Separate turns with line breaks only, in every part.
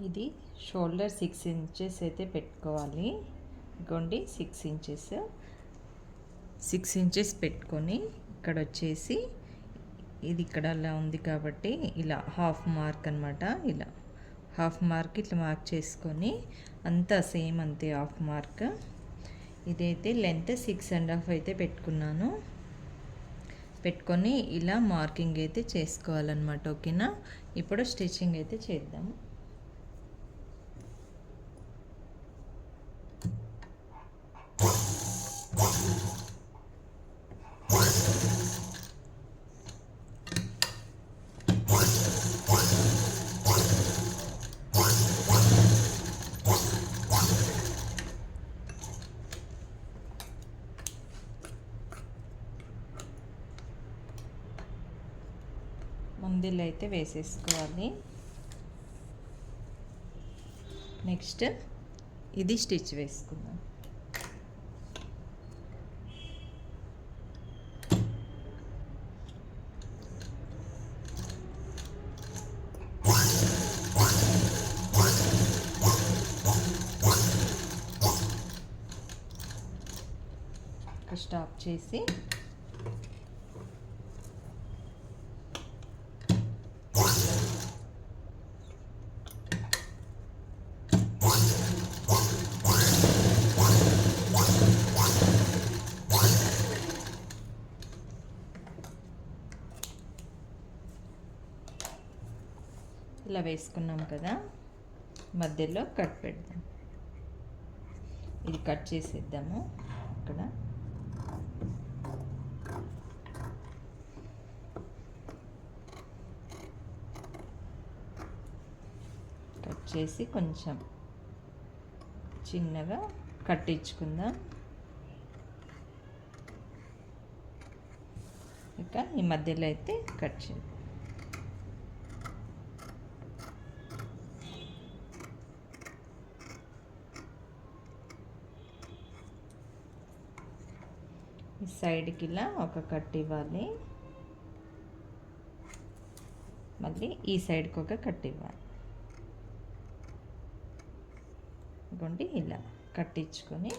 ఇది shoulder 6 inches అయితే పెట్టుకోవాలి. ఇగోండి 6 ఇంచెస్ పెట్టుకొని ఇక్కడ వచ్చేసి ఇది ఇక్కడ అలా ఉంది కాబట్టి ఇలా హాఫ్ మార్క్ అనమాట. ఇలా హాఫ్ మార్క్ ఇట్లా మార్క్ చేసుకొని అంతా సేమ్ అంతే హాఫ్ మార్క్. ఇదైతే లెంత్ 6.5 అయితే పెట్టుకున్నాను. పెట్టుకొని ఇలా మార్కింగ్ అయితే చేసుకోవాలన్నమాట. ఓకేనా, ఇప్పుడు స్టిచ్చింగ్ అయితే చేద్దాము. ముందులో అయితే వేసేసుకోవాలి. నెక్స్ట్ ఇది స్టిచ్ వేసుకుందాం. స్టాప్ చేసి ఇలా వేసుకున్నాం కదా, మధ్యలో కట్ పెడదాం. ఇది కట్ చేసేద్దాము. ఇక్కడ కట్ చేసి కొంచెం చిన్నగా కట్టించుకుందాం. ఇక ఈ మధ్యలో అయితే కట్ చేద్దాం. ఈ సైడ్కి ఇలా ఒక కట్ ఇవ్వాలి, మళ్ళీ ఈ సైడ్కి ఒక కట్ ఇవ్వాలి. ఇదిగోండి ఇలా కట్టించుకొని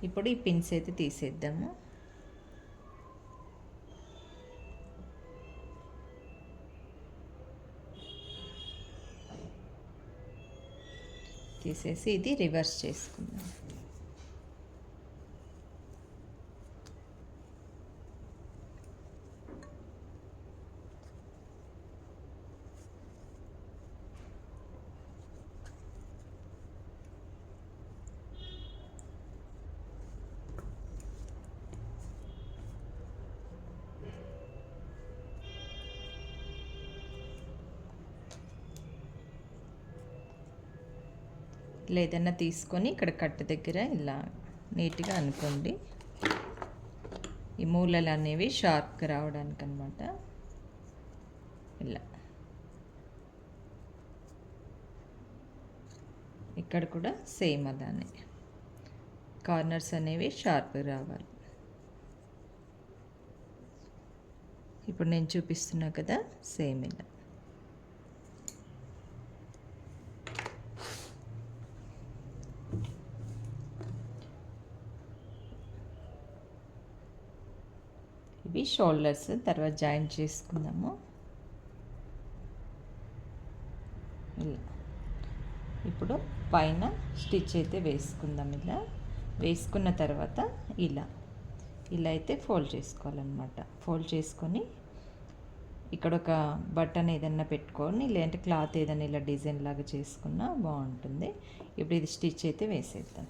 ఇప్పుడు ఈ పిన్స్ అయితే తీసేద్దాము. తీసేసి ఇది రివర్స్ చేసుకుందాం. లేదన్నా తీసుకొని ఇక్కడ కట్టు దగ్గర ఇలా నీట్గా అనుకోండి. ఈ మూలలు అనేవి షార్ప్గా రావడానికి అన్నమాట. ఇలా ఇక్కడ కూడా సేమ్ అలానే కార్నర్స్ అనేవి షార్ప్గా రావాలి. ఇప్పుడు నేను చూపిస్తున్నా కదా, సేమ్ ఇలా. ఇవి షోల్డర్స్ తర్వాత జాయింట్ చేసుకుందాము. ఇలా ఇప్పుడు పైన స్టిచ్ అయితే వేసుకుందాం. ఇలా వేసుకున్న తర్వాత ఇలా అయితే ఫోల్డ్ చేసుకోవాలన్నమాట. ఫోల్డ్ చేసుకొని ఇక్కడ ఒక బటన్ ఏదన్నా పెట్టుకొని, లేదంటే క్లాత్ ఏదైనా ఇలా డిజైన్ లాగా చేసుకున్నా బాగుంటుంది. ఇప్పుడు ఇది స్టిచ్ అయితే వేసేద్దాం.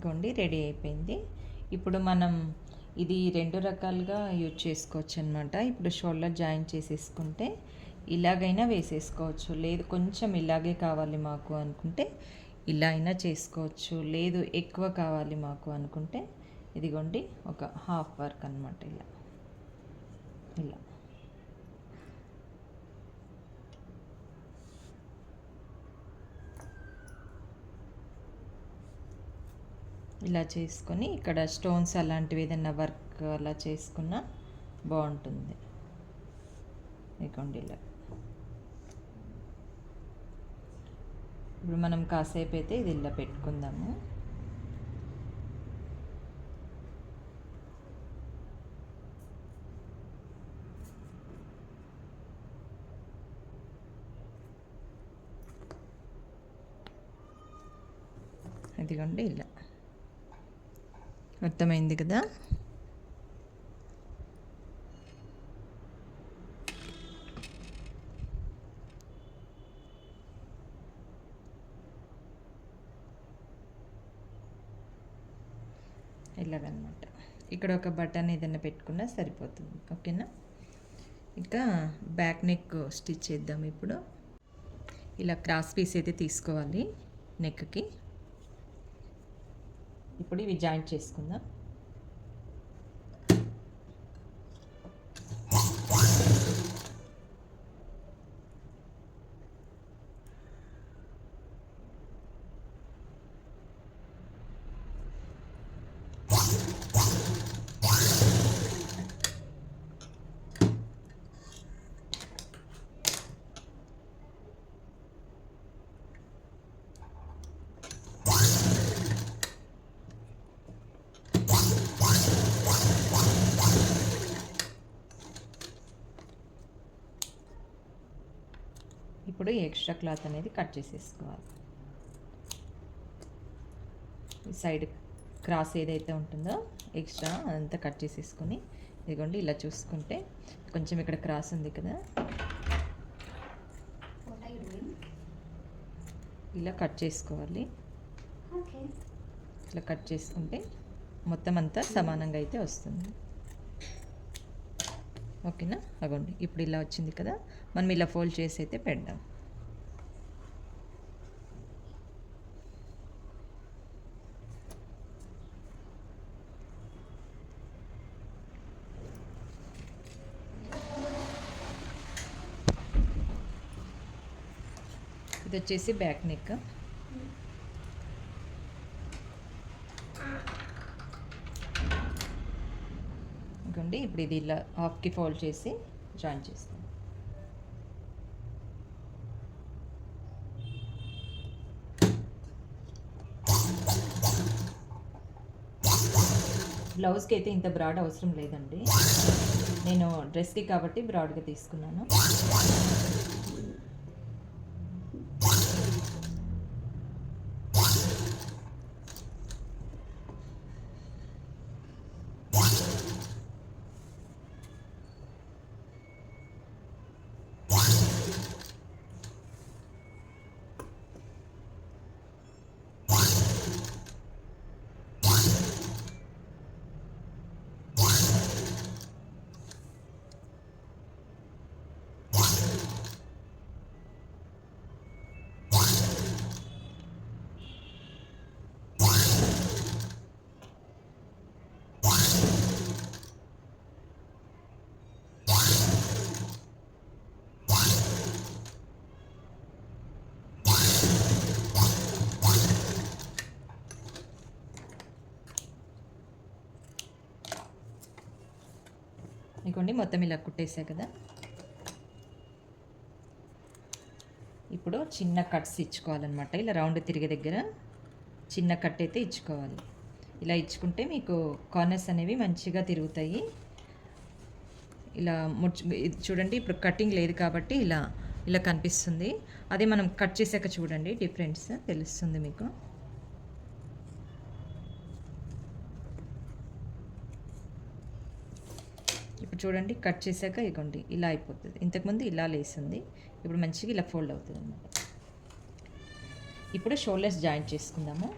ఇదిగోండి రెడీ అయిపోయింది. ఇప్పుడు మనం ఇది 2 రకాలుగా యూజ్ చేసుకోవచ్చు అనమాట. ఇప్పుడు షోల్డర్ జాయిన్ చేసేసుకుంటే ఇలాగైనా వేసేసుకోవచ్చు, లేదు కొంచెం ఇలాగే కావాలి మాకు అనుకుంటే ఇలా అయినా చేసుకోవచ్చు, లేదు ఎక్కువ కావాలి మాకు అనుకుంటే ఇదిగోండి ఒక హాఫ్ వర్క్ అనమాట. ఇలా ఇలా ఇలా చేసుకొని ఇక్కడ స్టోన్స్ అలాంటివి ఏదైనా వర్క్ అలా చేసుకున్నా బాగుంటుంది. ఇదిగోండి ఇలా. ఇప్పుడు మనం కాసేపు అయితే ఇది ఇలా పెట్టుకుందాము. ఇదిగోండి ఇలా అర్థమైంది కదా. ఇలాగనమాట. ఇక్కడ ఒక బటన్ ఏదైనా పెట్టుకున్నా సరిపోతుంది. ఓకేనా. ఇంకా బ్యాక్ నెక్ స్టిచ్ చేద్దాం. ఇప్పుడు ఇలా క్రాస్ పీస్ అయితే తీసుకోవాలి నెక్కి. ఇప్పుడు ఇవి జాయింట్ చేసుకుందాం. ఇప్పుడు ఎక్స్ట్రా క్లాత్ అనేది కట్ చేసేసుకోవాలి. ఈ సైడ్ క్రాస్ ఏదైతే ఉంటుందో ఎక్స్ట్రా అదంతా కట్ చేసేసుకొని ఇదిగోండి ఇలా చూసుకుంటే కొంచెం ఇక్కడ క్రాస్ ఉంది కదా, ఇలా కట్ చేసుకోవాలి. ఇట్లా కట్ చేసుకుంటే మొత్తం అంతా సమానంగా అయితే వస్తుంది. ఓకేనా. అగోండి ఇప్పుడు ఇలా వచ్చింది కదా, మనం ఇలా ఫోల్డ్ చేసి అయితే పెడదాం. ఇది వచ్చేసి బ్యాక్ నెక్. ఇంకోండి ఇప్పుడు ఇది ఇలా హాఫ్కి ఫోల్డ్ చేసి జాయిన్ చేస్తాం. బ్లౌజ్కి అయితే ఇంత బ్రాడ్ అవసరం లేదండి, నేను డ్రెస్కి కాబట్టి బ్రాడ్గా తీసుకున్నాను. ఇంకోండి మొత్తం ఇలా కుట్టేసా కదా. ఇప్పుడు చిన్న కట్స్ ఇచ్చుకోవాలన్నమాట. ఇలా రౌండ్ తిరిగే దగ్గర చిన్న కట్ అయితే ఇచ్చుకోవాలి. ఇలా ఇచ్చుకుంటే మీకు కార్నర్స్ అనేవి మంచిగా తిరుగుతాయి. ఇలా చూడండి, ఇప్పుడు కటింగ్ లేదు కాబట్టి ఇలా ఇలా కనిపిస్తుంది. అదే మనం కట్ చేసాక చూడండి డిఫరెన్స్ తెలుస్తుంది మీకు. ఇప్పుడు చూడండి కట్ చేశాక ఇగోండి ఇలా అయిపోతుంది. ఇంతకుముందు ఇలా లేసింది, ఇప్పుడు మంచిగా ఇలా ఫోల్డ్ అవుతుంది అన్నమాట. ఇప్పుడు షోల్డర్స్ జాయింట్ చేసుకుందాము.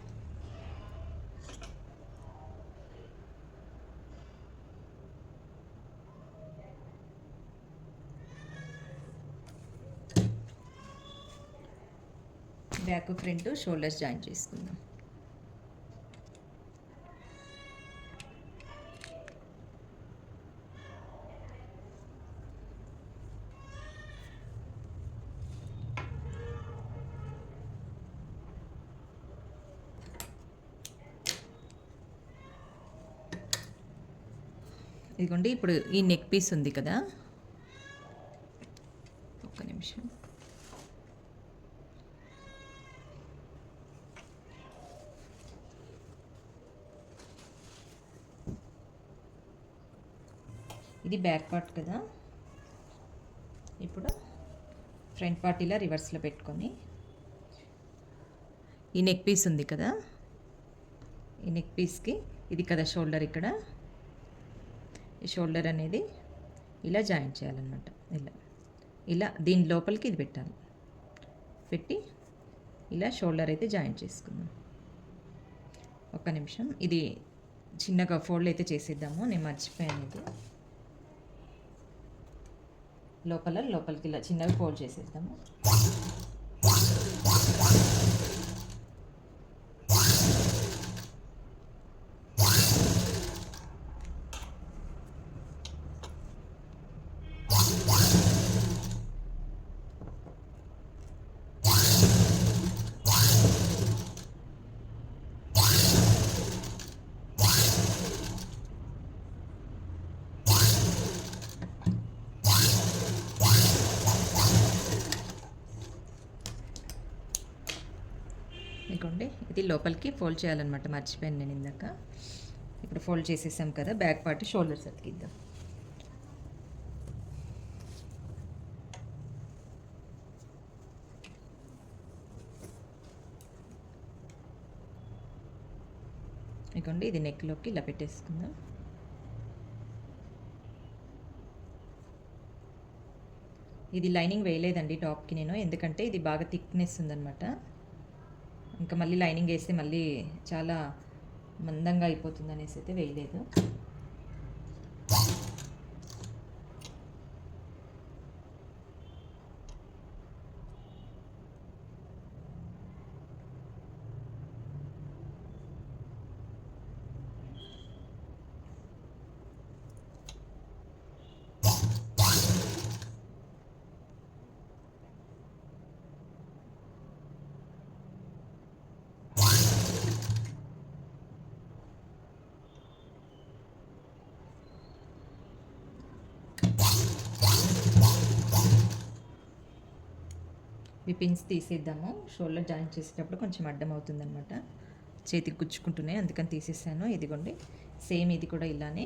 బ్యాక్ ఫ్రంట్ షోల్డర్స్ జాయిన్ చేసుకుందాం. ఇదిగోండి, ఇప్పుడు ఈ నెక్ పీస్ ఉంది కదా, ఒక్క నిమిషం. ఇది బ్యాక్ పార్ట్ కదా, ఇప్పుడు ఫ్రంట్ పార్ట్ ఇలా రివర్స్లో పెట్టుకొని ఈ నెక్ పీస్ ఉంది కదా, ఈ నెక్ పీస్కి ఇది కదా షోల్డర్, ఇక్కడ ఈ షోల్డర్ అనేది ఇలా జాయిన్ చేయాలన్నమాట. ఇలా ఇలా దీని లోపలికి ఇది పెట్టాలి. పెట్టి ఇలా షోల్డర్ అయితే జాయిన్ చేసుకుందాం. ఒక్క నిమిషం, ఇది చిన్నగా ఫోల్డ్ అయితే చేసేద్దాము, నేను మర్చిపోయాను. ఇది లోపలికి ఇలా చిన్నగా ఫోల్డ్ చేసేద్దాము. ఇదిగోండి, ఇది లోపలికి ఫోల్డ్ చేయాలన్నమాట, మర్చిపోయాను నేను ఇందాక. ఇప్పుడు ఫోల్డ్ చేసేసాం కదా, బ్యాక్ పార్ట్ షోల్డర్స్ అతికిద్దాం. ఇదిగోండి, ఇది నెక్లోకి ఇలా పెట్టేసుకుందాం. ఇది లైనింగ్ వేయలేదండి టాప్కి నేను, ఎందుకంటే ఇది బాగా థిక్నెస్ ఉందన్నమాట. ఇంకా మళ్ళీ లైనింగ్ వేస్తే మళ్ళీ చాలా మందంగా అయిపోతుంది అనేసి అయితే వేయలేదు. ఈ పిన్స్ తీసేద్దాము, షోల్డర్ జాయిన్ చేసేటప్పుడు కొంచెం అడ్డం అవుతుందన్నమాట, చేతికి గుచ్చుకుంటున్నాయి, అందుకని తీసేసాను. ఇదిగోండి, సేమ్ ఇది కూడా ఇలానే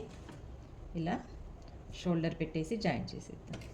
ఇలా షోల్డర్ పెట్టేసి జాయిన్ చేసేద్దాం.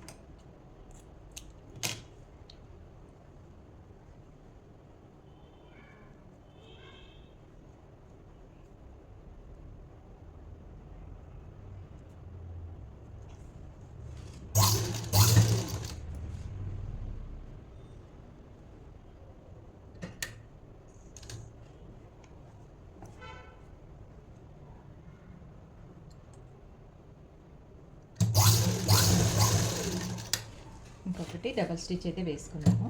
ఇంకొకటి డబల్ స్టిచ్ అయితే వేసుకున్నాము.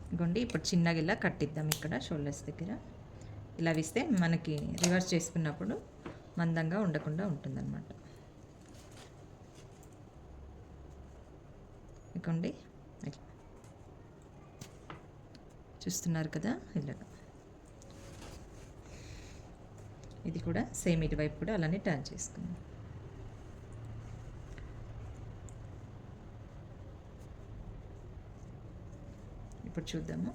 ఇదిగోండి, ఇప్పుడు చిన్నగా ఇలా కట్టిద్దాం. ఇక్కడ షోల్డర్స్ దగ్గర ఇలా వేస్తే మనకి రివర్స్ చేసుకున్నప్పుడు మందంగా ఉండకుండా ఉంటుందన్నమాట. ఇదిగోండి, చూస్తున్నారు కదా, ఇలాగా. ఇది కూడా సేమ్ ఇటువైపు కూడా అలానే టర్న్ చేసుకుందాం. ఇప్పుడు చూద్దాము.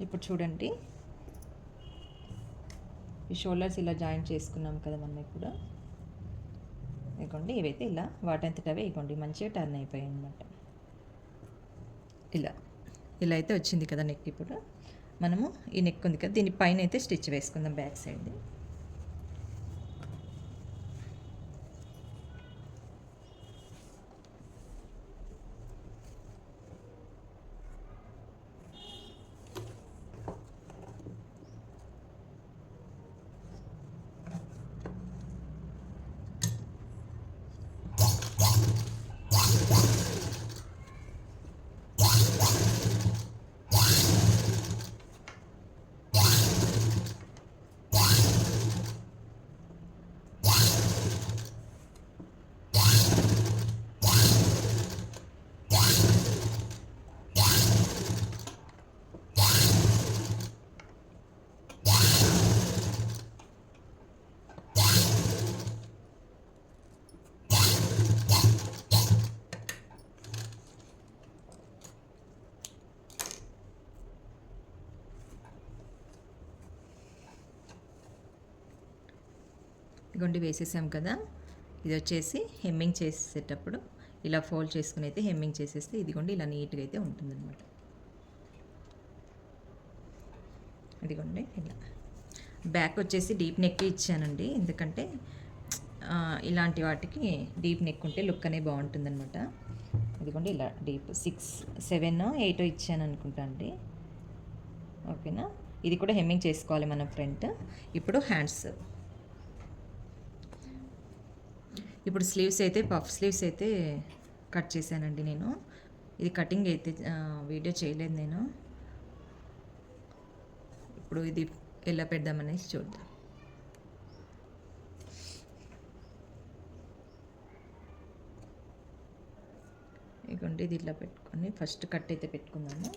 ఇప్పుడు చూడండి, ఈ షోల్డర్స్ ఇలా జాయిన్ చేసుకున్నాం కదా మనం. ఇప్పుడు ఇదిగోండి, ఇవైతే ఇలా వాటంతట అవే ఇదిగోండి మంచిగా టర్న్ అయిపోయాయి అన్నమాట. ఇలా ఇలా అయితే వచ్చింది కదా నెక్. ఇప్పుడు మనము ఈ నెక్ ఉంది కదా, దీని పైన అయితే స్టిచ్ వేసుకుందాం బ్యాక్ సైడ్ది. ఇగోండి వేసేసాం కదా. ఇది వచ్చేసి హెమ్మింగ్ చేసేటప్పుడు ఇలా ఫోల్డ్ చేసుకుని అయితే హెమ్మింగ్ చేసేస్తే ఇదిగోండి ఇలా నీట్గా అయితే ఉంటుందన్నమాట. ఇదిగోండి ఇలా. బ్యాక్ వచ్చేసి డీప్ నెక్ ఇచ్చానండి, ఎందుకంటే ఇలాంటి వాటికి డీప్ నెక్ ఉంటే లుక్ అనేది బాగుంటుందన్నమాట. ఇదిగోండి ఇలా డీప్ 6, 7, 8 ఇచ్చాను అనుకుంటా అండి. ఓకేనా. ఇది కూడా హెమ్మింగ్ చేసుకోవాలి మనం ఫ్రంట్. ఇప్పుడు హ్యాండ్స్. ఇప్పుడు స్లీవ్స్ అయితే పఫ్ స్లీవ్స్ అయితే కట్ చేశానండి నేను. ఇది కటింగ్ అయితే వీడియో చేయలేదు నేను. ఇప్పుడు ఇది ఎలా పెడదామనేసి చూద్దాం. ఇదిగోండి ఇది ఇట్లా పెట్టుకొని ఫస్ట్ కట్ అయితే పెట్టుకుందాము.